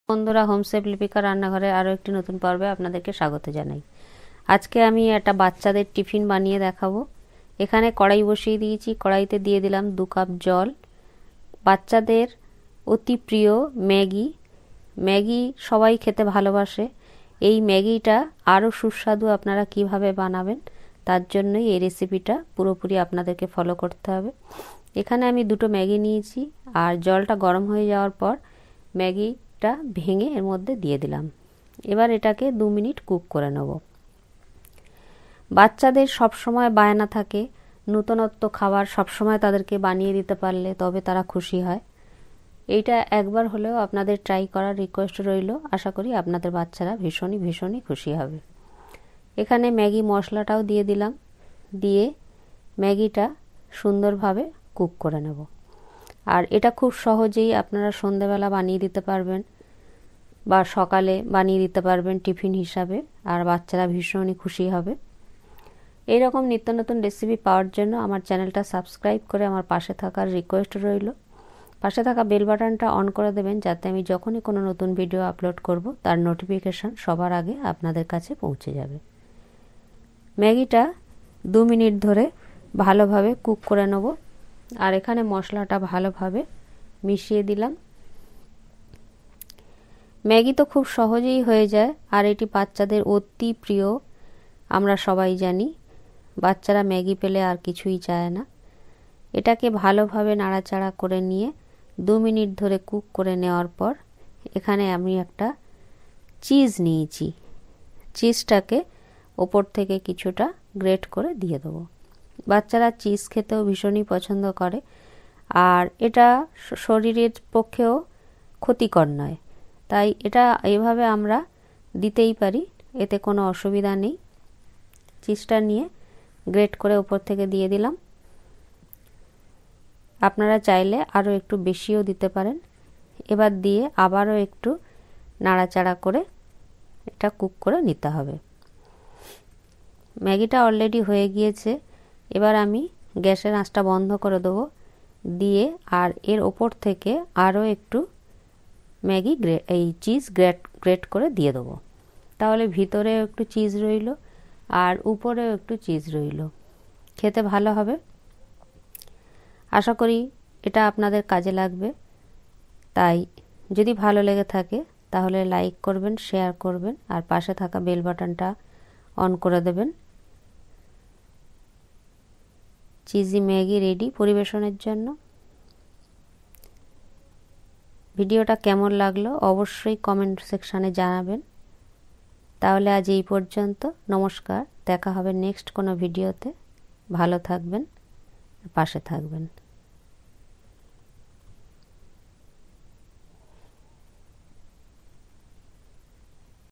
বন্ধুরা, home safe Lipika রান্নাঘরে আরও একটি নতুন পর্বে আপনাদেরকে স্বাগত জানাই। আজকে আমি একটা বাচ্চাদের টিফিন বানিয়ে দেখাবো। এখানে কড়াই বসিয়ে দিয়েছি, কড়াইতে দিয়ে দিলাম 2 কাপ জল। বাচ্চাদের অতি প্রিয় ম্যাগি সবাই খেতে ভালোবাসে। এই ম্যাগিটা আরও সুস্বাদু আপনারা কিভাবে বানাবেন তার জন্যই এই রেসিপিটা পুরোপুরি আপনাদেরকে ফলো করতে হবে। এখানে আমি 2টো ম্যাগি নিয়েছি, আর জলটা গরম হয়ে যাওয়ার পর ম্যাগিটা ভেঙে এর মধ্যে দিয়ে দিলাম। এবার এটাকে 2 মিনিট কুক করে নেব। বাচ্চাদের সব সময় বায়না থাকে নতুনত্ব খাবার সবসময় তাদেরকে বানিয়ে দিতে পারলে তবে তারা খুশি হয়। এইটা একবার হলেও আপনাদের ট্রাই করার রিকোয়েস্ট রইল। আশা করি আপনাদের বাচ্চারা ভীষণই খুশি হবে। এখানে ম্যাগি মশলাটাও দিয়ে দিলাম, দিয়ে ম্যাগিটা সুন্দরভাবে কুক করে নেব। আর এটা খুব সহজেই আপনারা সন্ধ্যেবেলা বানিয়ে দিতে পারবেন বা সকালে বানিয়ে দিতে পারবেন টিফিন হিসাবে, আর বাচ্চারা ভীষণই খুশি হবে। এইরকম নিত্য নতুন রেসিপি পাওয়ার জন্য আমার চ্যানেলটা সাবস্ক্রাইব করে আমার পাশে থাকার রিকোয়েস্ট রইল। পাশে থাকা বেল বাটনটা অন করে দেবেন, যাতে আমি যখনই কোনো নতুন ভিডিও আপলোড করব তার নোটিফিকেশান সবার আগে আপনাদের কাছে পৌঁছে যাবে। ম্যাগিটা 2 মিনিট ধরে ভালোভাবে কুক করে নেব। আর এখানে মশলাটা ভালোভাবে মিশিয়ে দিলাম। ম্যাগি তো খুব সহজেই হয়ে যায়, আর এটি বাচ্চাদের অতি প্রিয়। আমরা সবাই জানি বাচ্চারা ম্যাগি পেলে আর কিছুই চায় না। এটাকে ভালোভাবে নাড়াচাড়া করে নিয়ে 2 মিনিট ধরে কুক করে নেওয়ার পর এখানে আমি একটা চিজ নিয়েছি। চিজটাকে ওপর থেকে কিছুটা গ্রেট করে দিয়ে দেবো। বাচ্চারা চিজ খেতেও ভীষণই পছন্দ করে, আর এটা শরীরের পক্ষেও ক্ষতিকর নয়, তাই এটা এইভাবে আমরা দিতেই পারি, এতে কোনো অসুবিধা নেই। চিজটা নিয়ে গ্রেট করে ওপর থেকে দিয়ে দিলাম। আপনারা চাইলে আরও একটু বেশিও দিতে পারেন। এবার দিয়ে আবারও একটু নাড়াচাড়া করে এটা কুক করে নিতে হবে। ম্যাগিটা অলরেডি হয়ে গিয়েছে। এবার আমি গ্যাসের আঁচটা বন্ধ করে দেবো, দিয়ে আর এর ওপর থেকে আরও একটু চিজ গ্রেট করে দিয়ে দেবো। তাহলে ভিতরেও একটু চিজ রইল আর উপরেও একটু চিজ রইল, খেতে ভালো হবে। আশা করি এটা আপনাদের কাজে লাগবে। তাই যদি ভালো লেগে থাকে তাহলে লাইক করবেন, শেয়ার করবেন, আর পাশে থাকা বেল বাটনটা অন করে দেবেন। চিজি ম্যাগি রেডি পরিবেশনের জন্য। ভিডিওটা কেমন লাগলো অবশ্যই কমেন্ট সেকশানে জানাবেন। তাহলে আজ এই পর্যন্ত। নমস্কার, দেখা হবে নেক্সট কোনো ভিডিওতে। ভালো থাকবেন, পাশে থাকবেন।